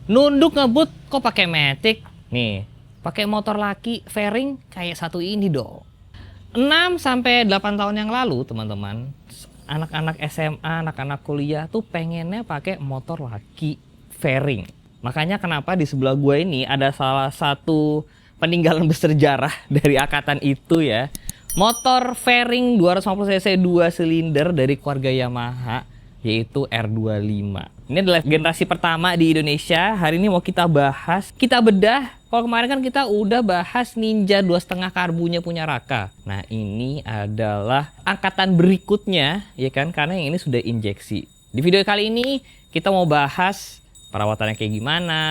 Nunduk ngebut kok pakai matic? Nih, pakai motor laki fairing kayak satu ini dong. 6 sampai 8 tahun yang lalu, teman-teman, anak-anak SMA, anak-anak kuliah tuh pengennya pakai motor laki fairing. Makanya kenapa di sebelah gue ini ada salah satu peninggalan bersejarah dari angkatan itu ya. Motor fairing 250 cc 2 silinder dari keluarga Yamaha, yaitu R25. Ini adalah generasi pertama di Indonesia. Hari ini mau kita bahas, kita bedah. Kalau kemarin kan kita udah bahas Ninja 2,5 karbunya punya Raka. Nah, ini adalah angkatan berikutnya, ya kan? Karena yang ini sudah injeksi. Di video kali ini kita mau bahas perawatannya kayak gimana,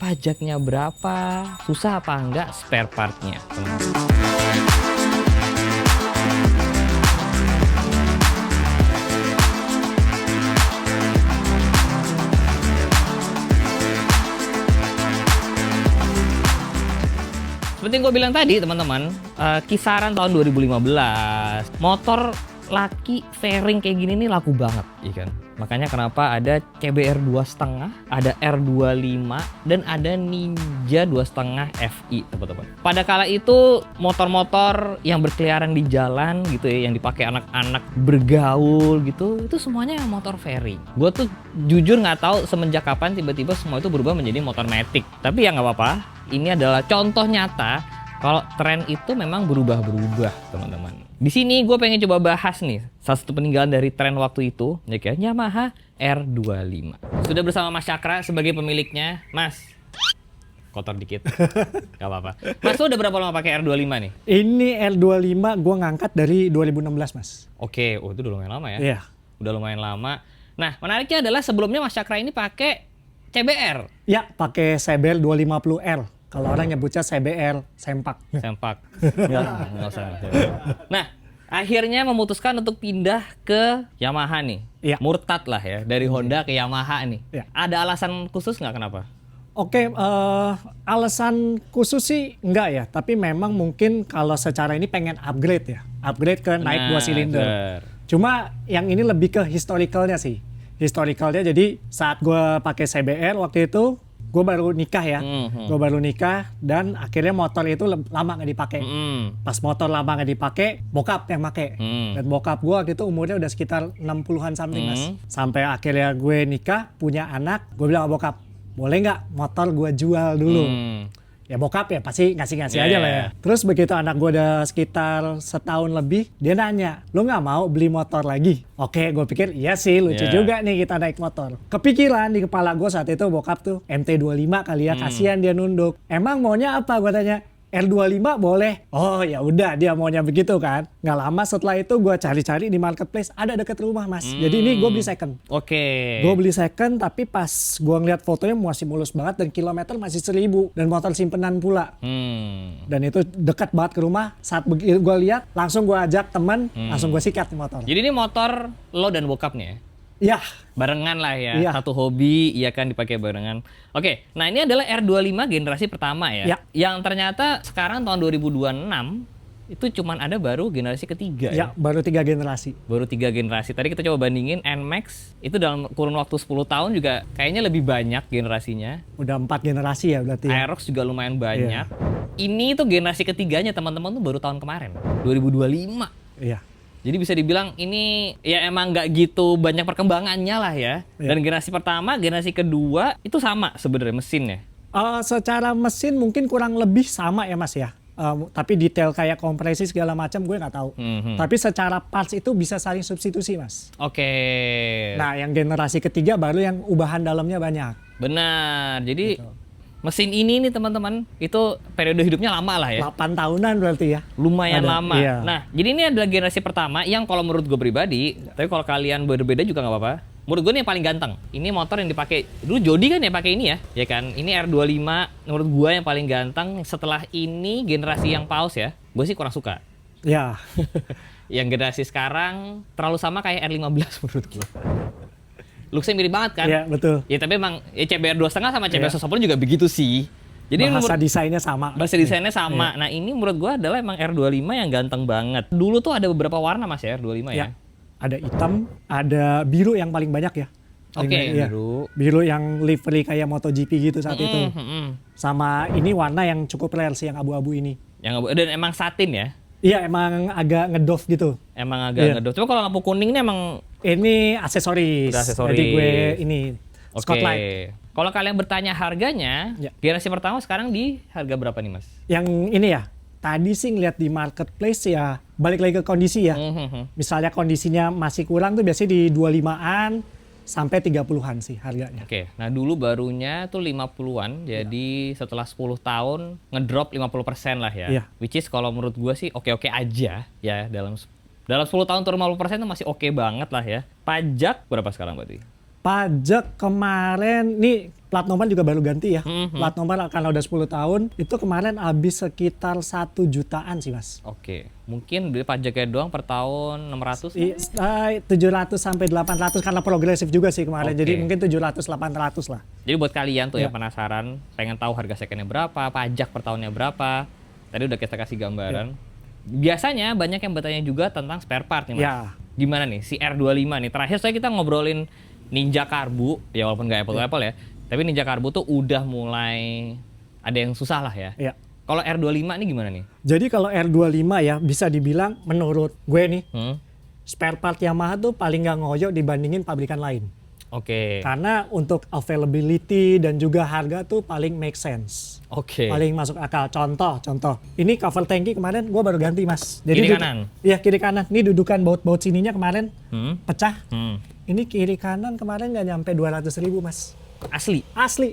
pajaknya berapa, susah apa enggak spare partnya. Seperti yang gue bilang tadi, teman-teman, kisaran tahun 2015, motor laki fairing kayak gini nih laku banget, ya kan? Makanya kenapa ada CBR 2,5, ada R25, dan ada Ninja 2,5 FI, teman-teman. Pada kala itu, motor-motor yang berkeliaran di jalan gitu ya, yang dipakai anak-anak bergaul gitu, itu semuanya motor fairing. Gue tuh jujur nggak tahu semenjak kapan tiba-tiba semua itu berubah menjadi motor matic. Tapi ya nggak apa-apa. Ini adalah contoh nyata kalau tren itu memang berubah-berubah, teman-teman. Di sini gue pengen coba bahas nih salah satu peninggalan dari tren waktu itu, ya kan, Yamaha R25. Sudah bersama Mas Cakra sebagai pemiliknya. Mas, kotor dikit, gak apa-apa. Mas, lu udah berapa lama pakai R25 nih? Ini R25 gue ngangkat dari 2016, Mas. Oke, oh itu udah lumayan lama ya? Iya. Udah lumayan lama. Nah, menariknya adalah sebelumnya Mas Cakra ini pakai CBR. Ya, pakai CBR 250R. Kalau orang nyebutnya CBR Sempak. Sempak. Ya, nggak usah. Nah, akhirnya memutuskan untuk pindah ke Yamaha nih. Iya. Murtad lah ya, dari Honda ke Yamaha nih. Iya. Ada alasan khusus nggak kenapa? Oke, alasan khusus sih enggak ya. Tapi memang mungkin kalau secara ini pengen upgrade ya. Upgrade ke naik 2 silinder. Cuma yang ini lebih ke historicalnya sih. Historicalnya jadi saat gue pakai CBR waktu itu, gue baru nikah ya. Gue baru nikah dan akhirnya motor itu lama nggak dipakai. Pas motor lama nggak dipakai, bokap yang pakai. Dan bokap gue waktu itu umurnya udah sekitar 60-an something, Mas. Sampai akhirnya gue nikah, punya anak, gue bilang ke bokap, boleh nggak motor gue jual dulu? Ya bokap ya pasti ngasih-ngasih aja lah ya. Terus begitu anak gue udah sekitar setahun lebih, dia nanya, lu nggak mau beli motor lagi? Oke, gue pikir iya sih, lucu juga nih kita naik motor. Kepikiran di kepala gue saat itu bokap tuh MT25 kali ya, kasihan dia nunduk. Emang maunya apa? Gue tanya. R25 boleh. Oh ya udah, dia maunya begitu kan. Nggak lama setelah itu gue cari-cari di marketplace, ada deket rumah, Mas. Jadi ini gue beli second. Oke. Gue beli second tapi pas gue ngeliat fotonya masih mulus banget dan kilometer masih 1000 dan motor simpenan pula. Dan itu dekat banget ke rumah. Saat gue lihat langsung gue ajak teman, langsung gue sikat motor. Jadi ini motor lo dan bokapnya ya? Iya. Barengan lah ya, Iya. Satu hobi, iya kan, dipakai barengan. Oke, nah ini adalah R25 generasi pertama ya. Iya. Yang ternyata sekarang tahun 2026 itu cuman ada baru generasi ketiga ya. Ya, baru 3 generasi. Baru 3 generasi. Tadi kita coba bandingin NMAX, itu dalam kurun waktu 10 tahun juga kayaknya lebih banyak generasinya. Udah 4 generasi ya berarti. Aerox juga lumayan banyak. Ini tuh generasi ketiganya, teman-teman, tuh baru tahun kemarin, 2025. Iya. Jadi bisa dibilang ini ya emang nggak gitu banyak perkembangannya lah ya. Dan generasi pertama, generasi kedua itu sama sebenarnya mesinnya. Secara mesin mungkin kurang lebih sama ya, Mas ya. Tapi detail kayak kompresi segala macam gue nggak tahu. Tapi secara parts itu bisa saling substitusi, Mas. Oke. Nah, yang generasi ketiga baru yang ubahan dalamnya banyak. Benar. Jadi Gitu. mesin ini nih, teman-teman, itu periode hidupnya lama lah ya. 8 tahunan berarti ya. Lumayan Ada, lama. iya. Nah, jadi ini adalah generasi pertama yang kalau menurut gue pribadi, tapi kalau kalian berbeda juga nggak apa-apa. Menurut gue ini yang paling ganteng. Ini motor yang dipakai dulu Jody kan ya, pakai ini ya kan. Ini R25 menurut gue yang paling ganteng. Setelah ini generasi yang paus ya, gue sih kurang suka. Ya. Yang generasi sekarang terlalu sama kayak R15 menurut gue. Looks-nya mirip banget kan? Iya, betul. Ya tapi emang ya CBR 2,5 sama CBR 110 juga begitu sih. Jadi bahasa desainnya sama. Bahasa desainnya sama. Nah, ini menurut gua adalah emang R25 yang ganteng banget. Dulu tuh ada beberapa warna, Mas, ya, R25 ya. Ada hitam, ada biru yang paling banyak ya. Oke, Iya. biru. Biru yang livery kayak MotoGP gitu saat itu. Mm-mm. Sama ini warna yang cukup rare sih, yang abu-abu ini. Dan emang satin ya? Iya, emang agak ngedove gitu. Emang agak Iya. ngedot. Cuma kalau lampu kuning ini emang Ini aksesoris. Udah aksesoris. Jadi gue ini oke. spotlight. Kalau kalian bertanya harganya, Ya. generasi pertama sekarang di harga berapa nih, Mas? Yang ini ya, tadi sih ngeliat di marketplace ya, balik lagi ke kondisi ya. Mhm. Misalnya kondisinya masih kurang tuh biasanya di 25-an sampai 30-an sih harganya. Oke, nah dulu barunya tuh 50-an, jadi setelah 10 tahun ngedrop 50% lah ya. Iya. Which is kalau menurut gua sih oke-oke aja ya, dalam 10 tahun turun 50% itu masih oke banget lah ya. Pajak berapa sekarang berarti? Pajak kemarin, nih plat nomor juga baru ganti ya. Mhm. Plat nomor karena udah 10 tahun, itu kemarin habis sekitar 1 jutaan sih mas. Oke, mungkin beli pajaknya doang per tahun 600? 700 sampai 800 karena progresif juga sih kemarin. Oke. Jadi mungkin 700-800 lah. Jadi buat kalian tuh Ya. yang penasaran, pengen tahu harga secondnya berapa, pajak per tahunnya berapa, tadi udah kita kasih gambaran. Biasanya banyak yang bertanya juga tentang spare part nih Mas. Ya. Gimana nih si R25 nih? Terakhir saya kita ngobrolin Ninja Karbu, ya walaupun nggak Apple ya, tapi Ninja Karbu tuh udah mulai ada yang susah lah ya. Ya. Kalau R25 nih gimana nih? Jadi kalau R25 ya bisa dibilang menurut gue nih, spare part Yamaha tuh paling nggak ngoyo dibandingin pabrikan lain. Oke. Karena untuk availability dan juga harga tuh paling make sense. Oke. Paling masuk akal. Contoh. Ini cover tangki kemarin gue baru ganti mas. Kiri kanan? Iya kiri kanan. Ini dudukan baut sininya kemarin pecah. Ini kiri kanan kemarin nggak nyampe 200.000 mas. Asli?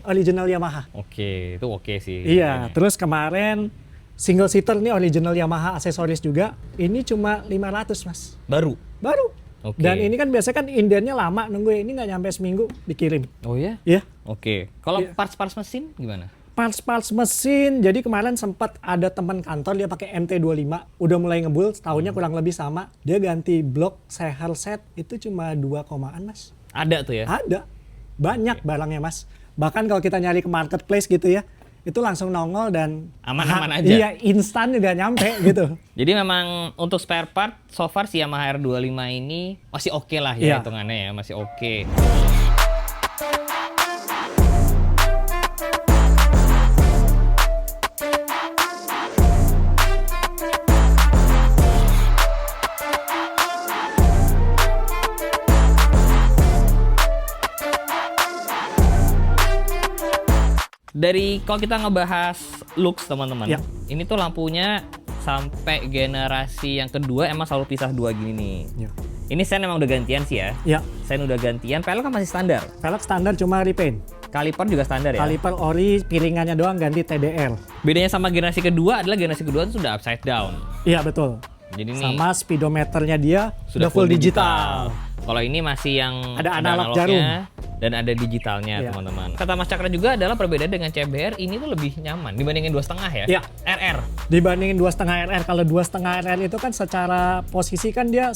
Original Yamaha. Oke, itu oke sih. Iya, terus kemarin single seater nih original Yamaha aksesoris juga. Ini cuma 500 mas. Baru? Baru. Oke. Dan ini kan biasanya kan indennya lama nunggu, ini nggak nyampe seminggu dikirim. Oh ya? Iya. Oke. Kalau Iya. parts mesin gimana? Parts mesin, jadi kemarin sempat ada teman kantor dia pakai MT25, udah mulai ngebul, tahunnya kurang lebih sama. Dia ganti blok seher set itu cuma 2 komaan mas. Ada tuh ya? Ada, banyak barangnya mas. Bahkan kalau kita nyari ke marketplace gitu ya, itu langsung nongol dan Aman-aman aja. Iya, instan juga nyampe gitu. Jadi memang untuk spare part, so far si Yamaha R25 ini masih oke lah ya Iya. hitungannya ya, masih oke. Dari kalau kita ngebahas looks teman-teman, Ya. ini tuh lampunya sampai generasi yang kedua emang selalu pisah dua gini nih. Ya. Ini sen emang udah gantian sih ya. Ya, Sen udah gantian, pelek kan masih standar. velg standar cuma repaint. Kaliper juga standar ya. Kaliper ori, piringannya doang ganti TDR. Bedanya sama generasi kedua adalah generasi kedua itu sudah upside down. Iya betul. Jadi ini Sama speedometernya dia sudah full digital. Kalau ini masih yang Ada analog analognya dan ada digitalnya Iya. teman-teman. Kata Mas Cakra juga adalah perbedaan dengan CBR ini tuh lebih nyaman dibandingin 2,5 ya. Iya. RR. Dibandingin 2,5 RR, kalau 2,5 RR itu kan secara posisi kan dia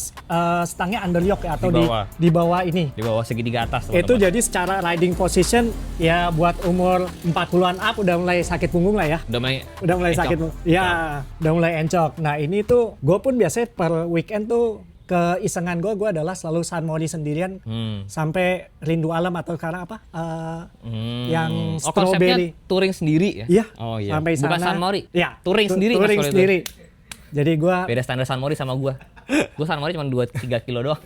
stangnya underyoke ya, atau Di bawah. di bawah ini. Di bawah segitiga atas Itu teman-teman. jadi secara riding position ya buat umur 40-an up udah mulai sakit punggung lah ya. Udah mulai Udah mulai encok. sakit punggung. Ya, udah mulai encok. Nah ini tuh gue pun biasanya per weekend tuh keisengan gue adalah selalu San Mori sendirian sampai rindu alam atau sekarang apa yang konsepnya strawberry. touring sendiri ya? Iya. Oh iya. Sampai Bukan sana. San Mori. Iya. Touring sendiri. Mas, Touring kalau itu. sendiri. Jadi gue Beda standar San Mori sama gua. Gua San Mori cuma 2-3 kilo doang.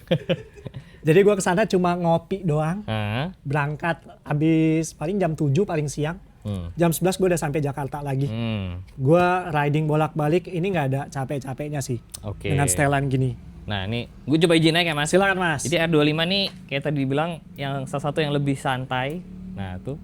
kesana cuma ngopi doang. Hah? Berangkat habis paling jam 7 paling siang. Jam 11 gue udah sampai Jakarta lagi. Gue riding bolak-balik ini nggak ada capek-capeknya sih. Oke. Dengan setelan gini. Nah ini gue coba izin aja ya Mas. Silakan Mas. Jadi R25 nih kayak tadi dibilang yang salah satu yang lebih santai. Nah tuh.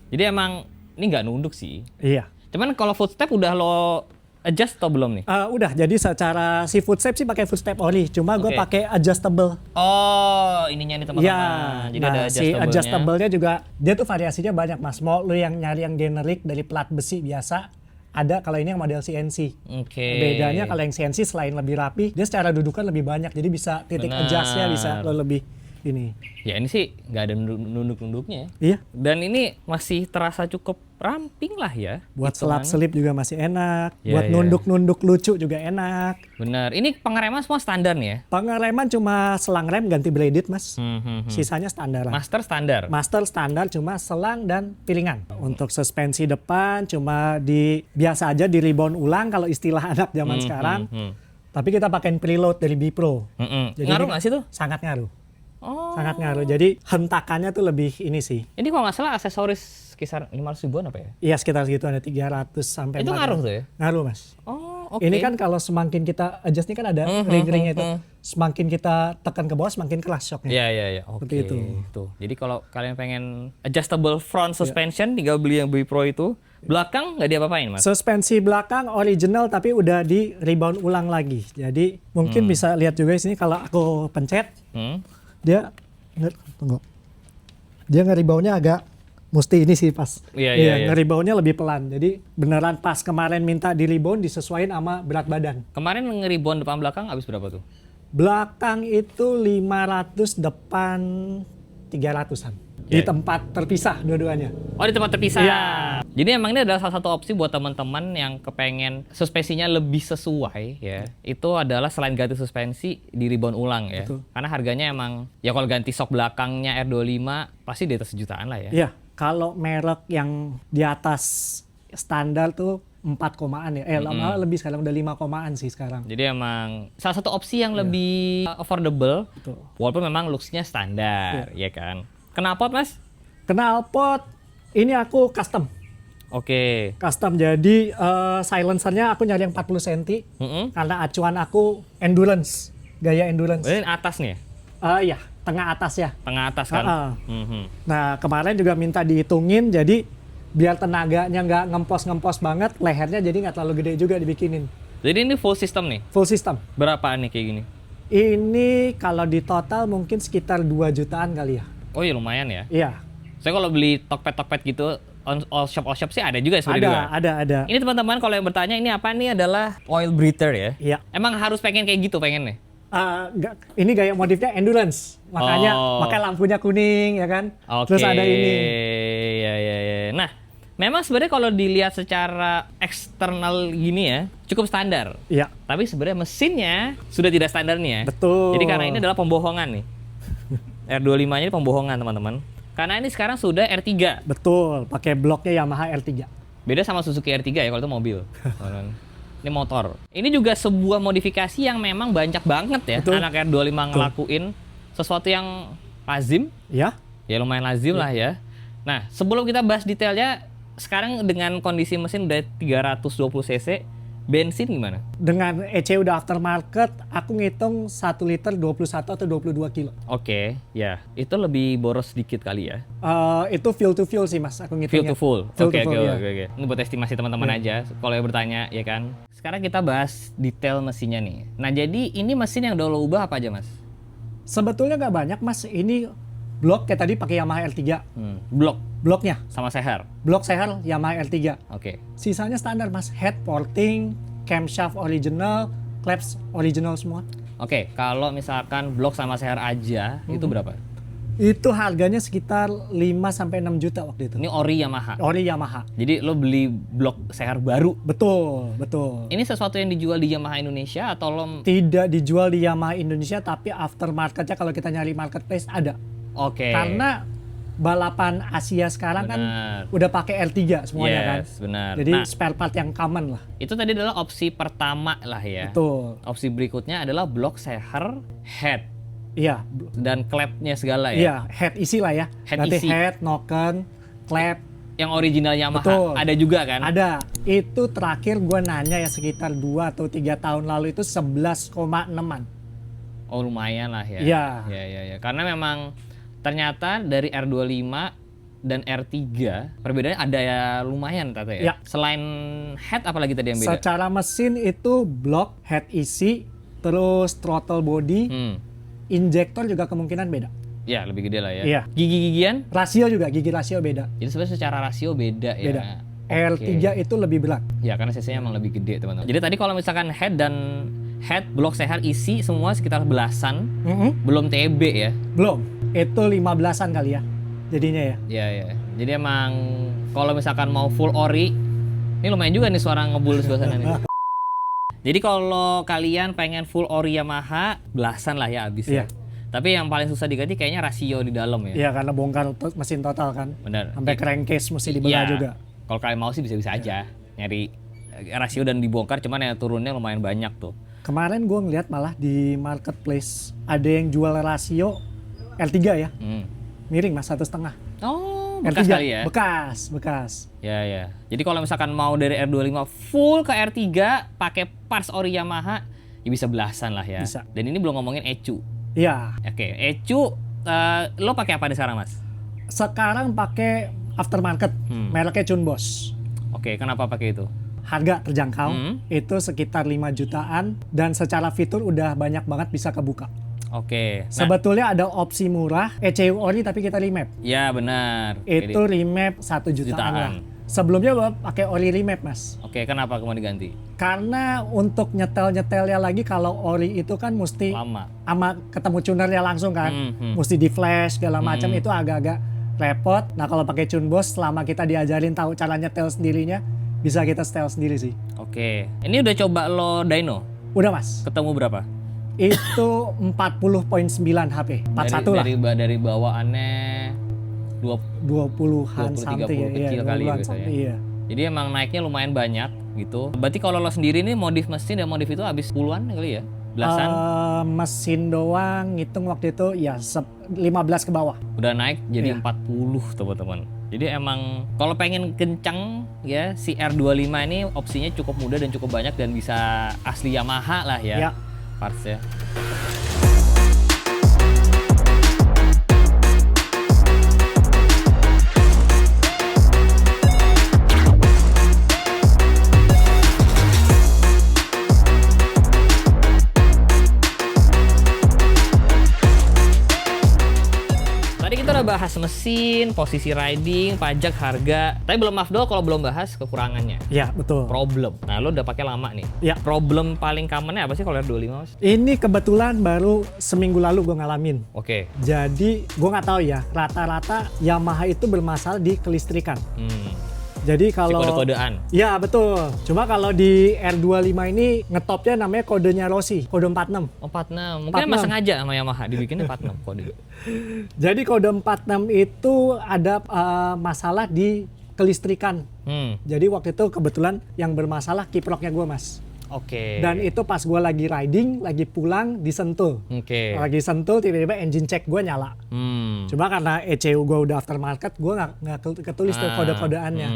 Jadi emang ini nggak nunduk sih. Iya. Cuman kalau footstep udah lo adjust atau belum nih? Udah, jadi secara si footstep sih pakai footstep ori, cuma gue Oke. pakai adjustable. Oh ininya nih teman-teman. Ya, Jadi nah ada si adjustable-nya. adjustable-nya juga dia tuh variasinya banyak mas. Mau lu yang nyari yang generik dari plat besi biasa, ada kalau ini yang model CNC. Oke. Bedanya kalau yang CNC selain lebih rapi, dia secara dudukan lebih banyak, jadi bisa titik Benar. adjustnya bisa lo lebih ini. Ya ini sih nggak ada nunduk-nunduknya. Iya, Dan ini masih terasa cukup ramping lah ya. buat hitungannya. selap-selip juga masih enak, Iya, buat iya. nunduk-nunduk lucu juga enak. Bener. Ini pengereman semua standar nih ya? Pengereman cuma selang rem ganti bladed mas, Hmm. sisanya standar lah. Master standar? Master standar cuma selang dan piringan. Untuk suspensi depan cuma biasa aja di rebound ulang kalau istilah anak zaman sekarang. Tapi kita pakai preload dari Bipro. Jadi Ngaruh ini nggak sih tuh? Sangat ngaruh. Oh. Sangat ngaruh. Jadi hentakannya tuh lebih ini sih. Ini kalau nggak salah aksesoris kisar 500 ribuan apa ya? Iya sekitar segitu ada 300 sampai Itu 400. ngaruh tuh ya? Ngaruh mas. Oh, oke. Ini kan kalau semakin kita adjust nih kan ada ring-ringnya itu. Semakin kita tekan ke bawah semakin keras shocknya. Iya. Oke. Seperti itu. Tuh. Jadi kalau kalian pengen adjustable front suspension, tinggal beli yang Bipro itu. Belakang nggak diapa-apain, Mas? Suspensi belakang original tapi udah di rebound ulang lagi. Jadi mungkin bisa lihat juga di sini kalau aku pencet dia tunggu. Dia nge-reboundnya agak mesti ini sih pas. Iya. Nge-reboundnya lebih pelan. Jadi beneran pas kemarin minta di rebound disesuaikan sama berat badan. Kemarin nge-rebound depan belakang habis berapa tuh? Belakang itu 500, depan 300-an. Di tempat terpisah dua-duanya. Oh, di tempat terpisah. Iya. Jadi emang ini adalah salah satu opsi buat teman-teman yang kepengen suspensinya lebih sesuai ya. Itu adalah selain ganti suspensi di rebound ulang ya. Betul. Karena harganya emang ya kalau ganti sok belakangnya R25 pasti di atas sejutaan lah ya. Iya, kalau merek yang di atas standar tuh 4 komaan ya. Lama lebih sekarang udah 5 komaan sih sekarang. Jadi emang salah satu opsi yang lebih affordable. Betul. Walaupun memang looks-nya standar, ya kan. Knalpot, Mas? Knalpot ini aku custom. Oke. Custom jadi silencernya aku nyari yang 40 cm karena acuan aku endurance, gaya endurance. Ini atas nih ya? Iya, tengah atas ya. Tengah atas kan? Nah kemarin juga minta dihitungin jadi biar tenaganya nggak ngempos banget, lehernya jadi nggak terlalu gede juga dibikinin. Jadi ini full system nih? Full system. Berapaan nih kayak gini? Ini kalau di total mungkin sekitar 2 jutaan kali ya. Oh iya lumayan ya. Iya. Saya kalau beli Tokped gitu all shop sih ada juga sebenarnya. Ada. Ini teman-teman kalau yang bertanya ini apa nih adalah oil breather ya? Iya. Emang harus pengen kayak gitu pengennya? Ini gaya modifnya endurance, makanya pakai lampunya kuning ya kan. Oke. Terus ada ini. Ya. Nah, memang sebenarnya kalau dilihat secara eksternal gini ya cukup standar. Iya. Tapi sebenarnya mesinnya sudah tidak standar nih ya. Betul. Jadi karena ini adalah pembohongan nih. R25-nya ini pembohongan teman-teman. Karena ini sekarang sudah R3. Betul, pakai bloknya Yamaha R3. Beda sama Suzuki R3 ya kalau itu mobil. Ini motor. Ini juga sebuah modifikasi yang memang banyak banget ya. Betul. Anak R25 ngelakuin sesuatu yang lazim. Ya. Ya lumayan lazim lah ya. Nah, sebelum kita bahas detailnya, sekarang dengan kondisi mesin udah 320 cc, bensin gimana? Dengan EC udah aftermarket, aku ngitung 1 liter 21 atau 22 kilo. Oke, ya. Itu lebih boros sedikit kali ya. Itu fuel to fuel sih mas, aku Fuel ngitungnya. to full. Fuel Oke. to full, ya. Ini buat estimasi teman-teman aja kalau yang bertanya ya kan. Sekarang kita bahas detail mesinnya nih. Nah, jadi ini mesin yang udah lo ubah apa aja, Mas? Sebetulnya nggak banyak mas, ini blok kayak tadi pakai Yamaha R3. Bloknya, Sama seher. blok seher Yamaha R3. Oke. Sisanya standar mas, head porting, camshaft original, clamps original semua. Oke, kalau misalkan blok sama seher aja itu berapa? Itu harganya sekitar 5-6 juta waktu itu. Ini ori Yamaha. Ori Yamaha. Jadi lo beli blok seher baru. Betul. Ini sesuatu yang dijual di Yamaha Indonesia atau lo? Tidak dijual di Yamaha Indonesia, tapi aftermarketnya kalau kita nyari marketplace ada. Oke. Karena balapan Asia sekarang kan udah pakai R3 semuanya kan. Benar. Jadi Nah, spare part yang common lah. itu tadi adalah opsi pertama lah ya. Betul. Opsi berikutnya adalah blok seher head Iya. dan klepnya segala ya. Iya, head isi lah ya. Head Berarti isi. head, noken, klep. Yang original Yamaha Betul. ada juga kan? Ada. Itu terakhir gue nanya ya sekitar 2 atau 3 tahun lalu itu 11,6-an. Oh lumayan lah ya. Iya. Iya. Karena memang ternyata dari R25 dan R3 perbedaannya ada ya lumayan tata ya. Ya. Selain head apalagi tadi yang beda? Secara mesin itu blok, head isi, terus throttle body, injektor juga kemungkinan beda. Ya lebih gede lah ya. Iya. Gigi-gigian? Rasio juga, gigi rasio beda. Jadi sebenarnya secara rasio beda ya. Beda. R3 itu lebih berat. Ya karena cc-nya emang lebih gede teman-teman. Jadi tadi kalau misalkan head dan blok seher isi semua sekitar belasan, belum TB ya. Belum. itu 15-an kali ya jadinya ya. Iya, iya. Jadi emang kalau misalkan mau full ori, ini lumayan juga nih suara ngebul sebelah sana nih. Jadi kalau kalian pengen full ori Yamaha, belasan lah ya habis Iya. ya. Tapi yang paling susah diganti kayaknya rasio di dalam ya. Iya, karena bongkar mesin total kan. Benar. Sampai crankcase mesti dibelah Iya. juga. Kalau kalian mau sih bisa-bisa aja nyari rasio dan dibongkar, cuman ya turunnya lumayan banyak tuh. Kemarin gue ngeliat malah di marketplace ada yang jual rasio R3 ya, miring mas 1,5. Oh, bekas R3 kali ya? bekas. Ya, ya. Jadi kalau misalkan mau dari R25 full ke R3 pakai parts ori Yamaha, ya bisa belasan lah ya. Bisa. Dan ini belum ngomongin ECU. Iya. Oke, ECU lo pakai apa nih sekarang, Mas? Sekarang pakai aftermarket, mereknya Chunbos. Oke, kenapa pakai itu? Harga terjangkau, itu sekitar 5 jutaan dan secara fitur udah banyak banget bisa kebuka. Oke. Nah, Sebetulnya ada opsi murah, ECU ori tapi kita remap. ya benar. Itu remap 1 jutaan lah. Sebelumnya gua pakai ori remap mas. Oke, kenapa mau diganti? Karena untuk nyetel-nyetelnya lagi kalau ori itu kan mesti Lama. sama ketemu tunernya langsung kan. Mesti di flash segala macam itu agak-agak repot. Nah kalau pakai Chunbos selama kita diajarin tahu cara nyetel sendirinya bisa kita setel sendiri sih. Oke. Ini udah coba lo dyno? Udah mas. Ketemu berapa? Itu 40.9 HP. 41 lah. Dari bawaannya 20-an 20-30 something ya. kecil kali ya biasanya. Iya. Jadi emang naiknya lumayan banyak gitu. Berarti kalau lo sendiri nih modif mesin dan modif itu habis puluhan kali ya? Belasan? Mesin doang ngitung waktu itu ya 15 ke bawah. Udah naik jadi Iya. 40 teman-teman. Jadi emang kalau pengen kencang ya si R25 ini opsinya cukup mudah dan cukup banyak dan bisa asli Yamaha lah ya. Ya. Partsnya. Tadi kita udah bahas mesin, posisi riding, pajak, harga. Tapi belum afdol kalau belum bahas kekurangannya. Ya betul. Problem. Nah, lo udah pakai lama nih. Ya. Problem paling commonnya apa sih kalau R25, Mas? Ini kebetulan baru seminggu lalu gue ngalamin. Oke. Jadi gue nggak tahu ya rata-rata Yamaha itu bermasalah di kelistrikan. Jadi Si kalau kode-kodean. ya betul. Cuma kalau di R25 ini ngetopnya namanya kodenya Rossi, kode 46. Oh, 46. Mungkin emang 46. sengaja sama Yamaha dibikinnya 46 kode. Jadi kode 46 itu ada masalah di kelistrikan. Jadi waktu itu kebetulan yang bermasalah kiproknya gue mas. Oke. Dan itu pas gue lagi riding, lagi pulang disentul. Oke. Lagi sentul tiba-tiba engine check gue nyala. Cuma karena ECU gue udah aftermarket, gue nggak ketulis tuh kode-kodeannya.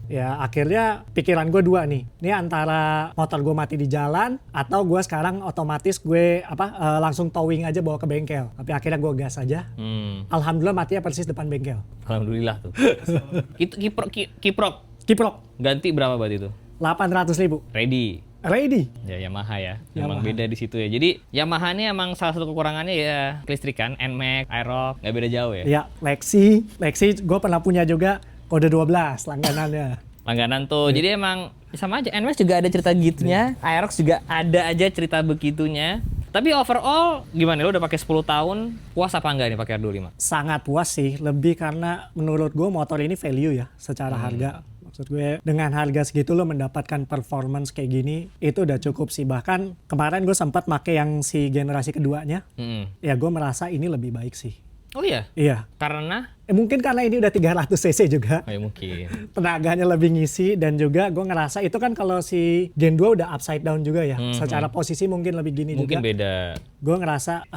Ya akhirnya pikiran gue dua nih. Ini antara motor gue mati di jalan atau gue sekarang otomatis gue langsung towing aja bawa ke bengkel. Tapi akhirnya gue gas aja. Alhamdulillah matinya persis depan bengkel. Alhamdulillah tuh. Kiprok. Kiprok Ganti berapa berarti itu? 800.000. Ready. Ready. Ya Yamaha ya. Yamaha. Emang beda di situ ya. Jadi Yamaha ini emang salah satu kekurangannya ya kelistrikan, NMAX, Aerox, nggak beda jauh ya. Ya Lexi gue pernah punya juga kode 12 langganannya. Langganan tuh. Jadi emang sama aja. NMAX juga ada cerita gitunya, Aerox juga ada aja cerita begitunya. Tapi overall gimana? Lo udah pakai 10 tahun, puas apa enggak nih pakai R25? Sangat puas sih, lebih karena menurut gue motor ini value ya secara harga. Maksud gue dengan harga segitu lo mendapatkan performance kayak gini itu udah cukup sih. Bahkan kemarin gue sempat pakai yang si generasi keduanya. Ya gue merasa ini lebih baik sih. Oh iya? Iya. Karena? Mungkin karena ini udah 300 cc juga. Oh ya mungkin. Tenaganya lebih ngisi dan juga gue ngerasa itu kan kalau si Gen 2 udah upside down juga ya. Secara posisi mungkin lebih gini Mungkin juga. beda. Gue ngerasa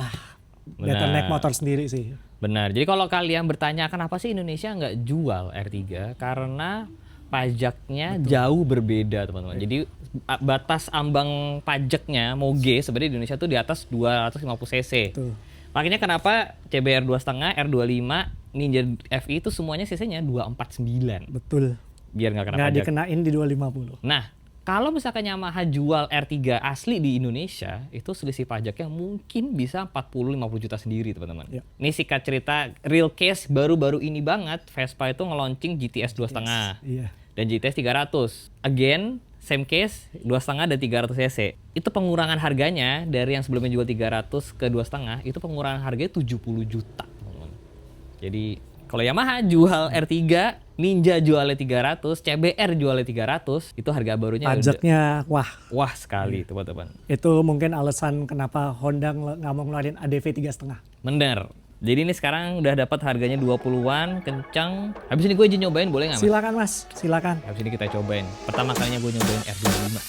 better naik motor sendiri sih. Benar. Jadi kalau kalian bertanya kenapa sih Indonesia nggak jual R3? Karena pajaknya jauh berbeda teman-teman. Jadi batas ambang pajaknya moge sebenarnya di Indonesia tuh di atas 250 cc. Tuh. Makanya kenapa CBR 2.5, R25, Ninja FI itu semuanya cc-nya 249. Betul. Biar nggak kena Nggak pajak. dikenain di 250. Nah, kalau misalkan Yamaha jual R3 asli di Indonesia, itu selisih pajaknya mungkin bisa 40-50 juta sendiri teman-teman. Ya. Ini singkat cerita, real case baru-baru ini banget, Vespa itu nge-launching GTS 2.5 Iya. dan GTS 300. Again, same case, 2.5 dan 300 cc. Itu pengurangan harganya dari yang sebelumnya jual 300 ke 2.5, itu pengurangan harganya 70 juta. Teman-teman. Jadi kalau Yamaha jual R3, Ninja jualnya 300, CBR jualnya 300, itu harga barunya Pajaknya wah sekali teman-teman. itu mungkin alasan kenapa Honda nggak mau ngeluarin ADV 3,5. Bener. Jadi ini sekarang udah dapat harganya 20-an, kencang. Habis ini gue izin nyobain boleh nggak Mas? Silakan Mas, silakan. Habis ini kita cobain. Pertama kalinya gue nyobain R25.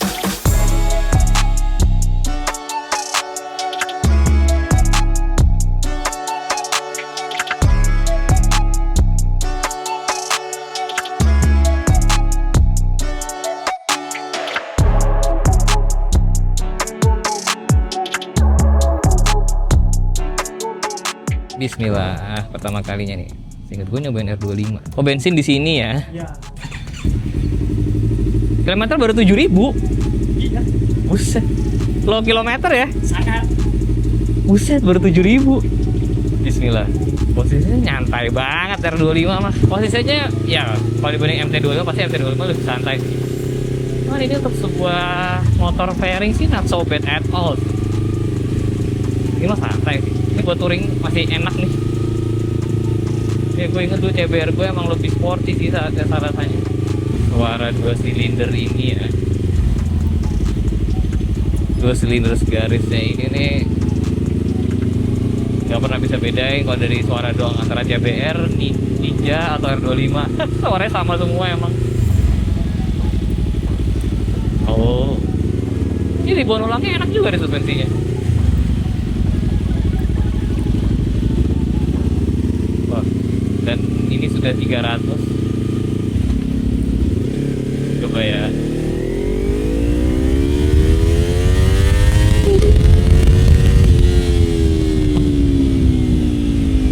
Bismillah, pertama kalinya nih. Seingat gue nyobain R25. Oh bensin di sini ya. Ya. Kilometer baru 7.000. Iya. Buset. Low kilometer ya? Sangat. Buset, baru 7.000. Bismillah. Posisinya nyantai banget R25 mas. Posisinya ya kalau dibanding MT25 pasti MT25 lebih santai. Cuman ini untuk sebuah motor fairing sih not so bad at all. Ini mah santai sih. Ini buat touring masih enak nih. Ya gue inget dulu CBR gue emang lebih sporty sih saat rasanya. Suara 2 silinder ini ya. 2 silinder segarisnya ini nih gak pernah bisa bedain kalau dari suara doang antara CBR, Ninja atau R25. Suaranya sama semua emang. Oh, ini ribuan ulangnya enak juga deh suspensinya. Wah, dan ini sudah 300. Coba ya.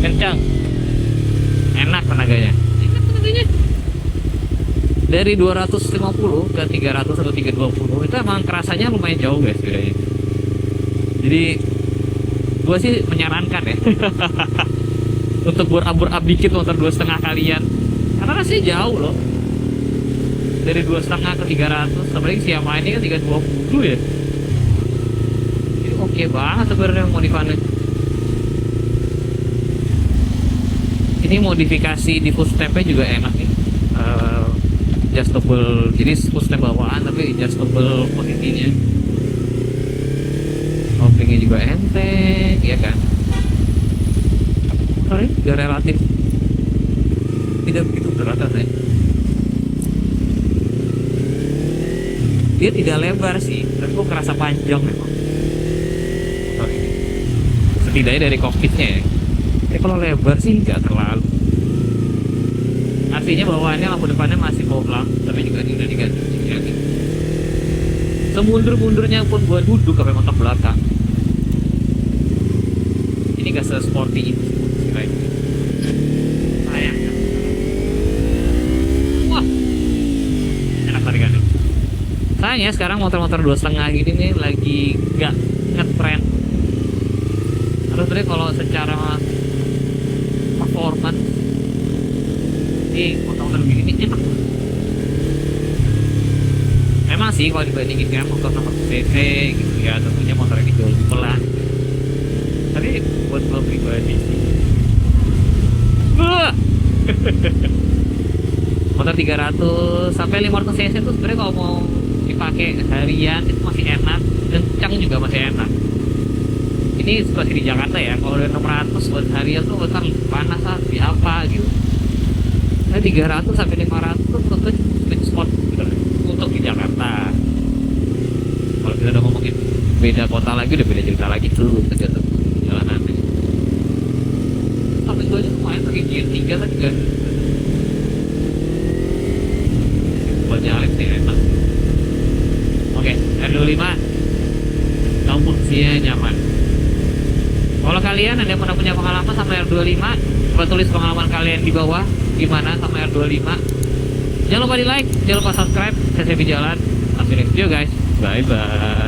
Kencang, enak tenaganya. Dari 250 ke 300 atau 320 itu emang kerasanya lumayan jauh guys bedanya. Jadi gue sih menyarankan ya untuk berabur-ab dikit motor 2,5 kalian, karena rasanya jauh loh. Dari 2,5 ke 300, apalagi si Yamaha ini kan 320 ya. Ini oke banget sebenarnya modifannya. Ini modifikasi di footstep-nya juga enak nih. Adjustable, jadi footstep bawaan tapi adjustable posisinya. Kopling juga enteng, ya kan? Motornya juga relatif tidak begitu berat rasanya. Dia tidak lebar sih, tapi kok kerasa panjang memang motor ini. Setidaknya dari kokpitnya ya. Tapi kalau lebar sih nggak terlalu. Artinya bawaannya lampu depannya masih boplang, tapi juga ini udah diganti. Semundur-mundurnya pun buat duduk sampai motor belakang. Ini gak se-sporty itu sih. Sayang ya. Wah, enak tarikannya. Sayangnya sekarang motor-motor 2,5 gini nih lagi gak ngetrend. Terus sebenarnya kalau secara performance motor-motor begini enak. Memang sih kalau dibandingin dengan motor 600 cc gitu ya, tentunya motor ini jauh lebih pelan. Tapi buat gue pribadi sih motor 300 sampai 500 cc tuh sebenarnya kalau mau dipakai harian itu masih enak, kencang juga masih enak. Ini situasi di Jakarta ya, kalau udah 600 buat harian tuh kan panas lah, di apa gitu. 300 sampai 500 tuh tentu sweet spot gitu, untuk di Jakarta. Kalau kita udah ngomongin beda kota lagi, udah beda cerita lagi tuh tergantung jalanannya. Tapi itu aja lumayan pakai gear 3 kan juga. Buat nyalip sih enak. Oke, R25 namun sih nyaman. Kalau kalian ada yang pernah punya pengalaman sama R25, coba tulis pengalaman kalian di bawah gimana sama R25. Jangan lupa di like, jangan lupa subscribe. Saya Sevi Jalan. Sampai next video guys. Bye bye.